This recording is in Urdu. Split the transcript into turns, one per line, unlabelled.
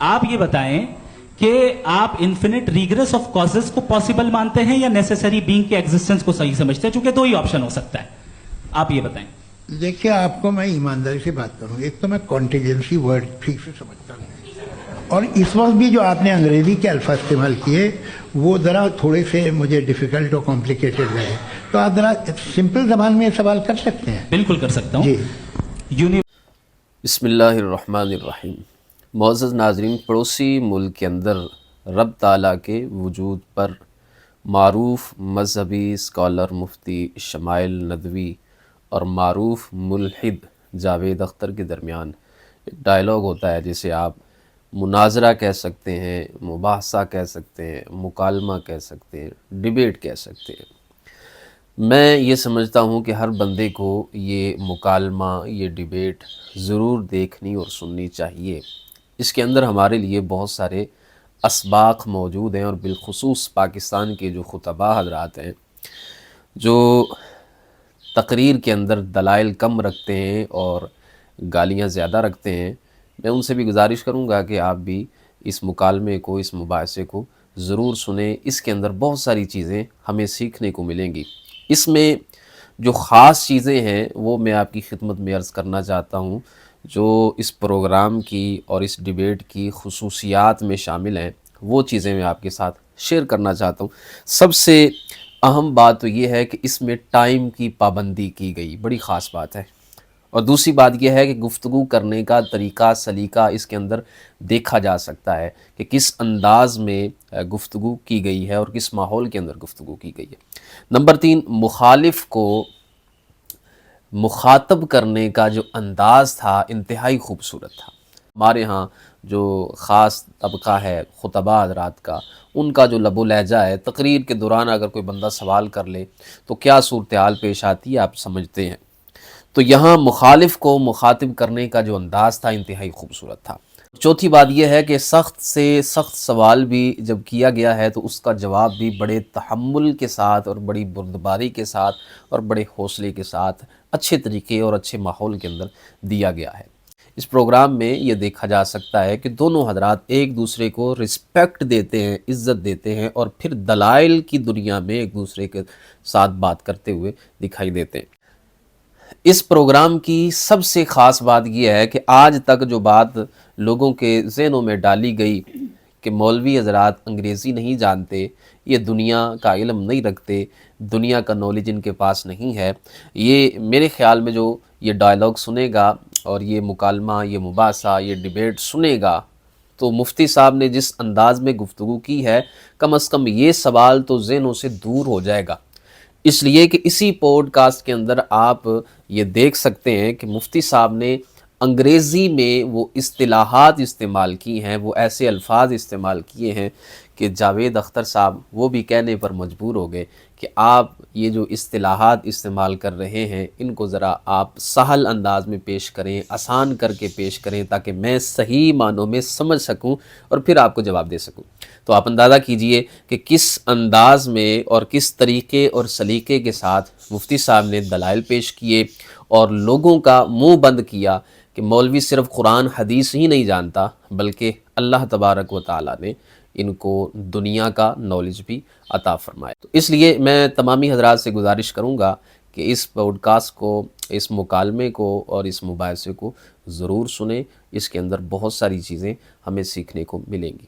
آپ یہ بتائیں کہ آپ انفینٹ ریگریس آف کازز کو پاسبل مانتے ہیں یا نیسیسری بینگ کے ایگزسٹنس کو صحیح سمجھتے ہیں؟ چونکہ دو ہی آپشن ہو سکتا ہے، آپ یہ بتائیں.
دیکھیے، آپ کو میں ایمانداری سے بات کروں، ایک تو میں کانٹیجنسی ورڈ ٹھیک سے سمجھتا ہوں، اور اس وقت بھی جو آپ نے انگریزی کے الفاظ استعمال کیے وہ ذرا تھوڑے سے مجھے ڈیفیکلٹ اور کمپلیکیٹڈ لگے، تو آپ ذرا سمپل زبان میں سوال کر سکتے ہیں؟
بالکل کر سکتا ہوں.
جی.
بسم اللہ الرحمن الرحیم. معزز ناظرین، پڑوسی ملک کے اندر رب تعالیٰ کے وجود پر معروف مذہبی اسکالر مفتی شمائل ندوی اور معروف ملحد جاوید اختر کے درمیان ایک ڈائلاگ ہوتا ہے جسے آپ مناظرہ کہہ سکتے ہیں، مباحثہ کہہ سکتے ہیں، مکالمہ کہہ سکتے ہیں، ڈیبیٹ کہہ سکتے ہیں. میں یہ سمجھتا ہوں کہ ہر بندے کو یہ مکالمہ، یہ ڈیبیٹ ضرور دیکھنی اور سننی چاہیے. اس کے اندر ہمارے لیے بہت سارے اسباق موجود ہیں، اور بالخصوص پاکستان کے جو خطباء حضرات ہیں جو تقریر کے اندر دلائل کم رکھتے ہیں اور گالیاں زیادہ رکھتے ہیں، میں ان سے بھی گزارش کروں گا کہ آپ بھی اس مکالمے کو، اس مباحثے کو ضرور سنیں. اس کے اندر بہت ساری چیزیں ہمیں سیکھنے کو ملیں گی. اس میں جو خاص چیزیں ہیں وہ میں آپ کی خدمت میں عرض کرنا چاہتا ہوں، جو اس پروگرام کی اور اس ڈیبیٹ کی خصوصیات میں شامل ہیں، وہ چیزیں میں آپ کے ساتھ شیئر کرنا چاہتا ہوں. سب سے اہم بات تو یہ ہے کہ اس میں ٹائم کی پابندی کی گئی، بڑی خاص بات ہے. اور دوسری بات یہ ہے کہ گفتگو کرنے کا طریقہ، سلیقہ اس کے اندر دیکھا جا سکتا ہے کہ کس انداز میں گفتگو کی گئی ہے اور کس ماحول کے اندر گفتگو کی گئی ہے. نمبر 3، مخالف کو مخاطب کرنے کا جو انداز تھا انتہائی خوبصورت تھا. ہمارے ہاں جو خاص طبقہ ہے خطباء حضرات کا، ان کا جو لب و لہجہ ہے، تقریر کے دوران اگر کوئی بندہ سوال کر لے تو کیا صورتحال پیش آتی ہے آپ سمجھتے ہیں. تو یہاں مخالف کو مخاطب کرنے کا جو انداز تھا انتہائی خوبصورت تھا. چوتھی بات یہ ہے کہ سخت سے سخت سوال بھی جب کیا گیا ہے تو اس کا جواب بھی بڑے تحمل کے ساتھ اور بڑی بردباری کے ساتھ اور بڑے حوصلے کے ساتھ اچھے طریقے اور اچھے ماحول کے اندر دیا گیا ہے. اس پروگرام میں یہ دیکھا جا سکتا ہے کہ دونوں حضرات ایک دوسرے کو رسپیکٹ دیتے ہیں، عزت دیتے ہیں، اور پھر دلائل کی دنیا میں ایک دوسرے کے ساتھ بات کرتے ہوئے دکھائی دیتے ہیں. اس پروگرام کی سب سے خاص بات یہ ہے کہ آج تک جو بات لوگوں کے ذہنوں میں ڈالی گئی کہ مولوی حضرات انگریزی نہیں جانتے، یہ دنیا کا علم نہیں رکھتے، دنیا کا نالج ان کے پاس نہیں ہے، یہ میرے خیال میں جو یہ ڈائلاگ سنے گا اور یہ مکالمہ، یہ مباحثہ، یہ ڈیبیٹ سنے گا تو مفتی صاحب نے جس انداز میں گفتگو کی ہے، کم از کم یہ سوال تو ذہنوں سے دور ہو جائے گا. اس لیے کہ اسی پوڈ کاسٹ کے اندر آپ یہ دیکھ سکتے ہیں کہ مفتی صاحب نے انگریزی میں وہ اصطلاحات استعمال کی ہیں، وہ ایسے الفاظ استعمال کیے ہیں کہ جاوید اختر صاحب وہ بھی کہنے پر مجبور ہو گئے کہ آپ یہ جو اصطلاحات استعمال کر رہے ہیں ان کو ذرا آپ سہل انداز میں پیش کریں، آسان کر کے پیش کریں، تاکہ میں صحیح معنوں میں سمجھ سکوں اور پھر آپ کو جواب دے سکوں. تو آپ اندازہ کیجئے کہ کس انداز میں اور کس طریقے اور سلیقے کے ساتھ مفتی صاحب نے دلائل پیش کیے اور لوگوں کا منہ بند کیا کہ مولوی صرف قرآن حدیث ہی نہیں جانتا بلکہ اللہ تبارک و تعالیٰ نے ان کو دنیا کا نالج بھی عطا فرمائے. تو اس لیے میں تمامی حضرات سے گزارش کروں گا کہ اس پوڈ کاسٹ کو، اس مکالمے کو اور اس مباحثے کو ضرور سنیں. اس کے اندر بہت ساری چیزیں ہمیں سیکھنے کو ملیں گی.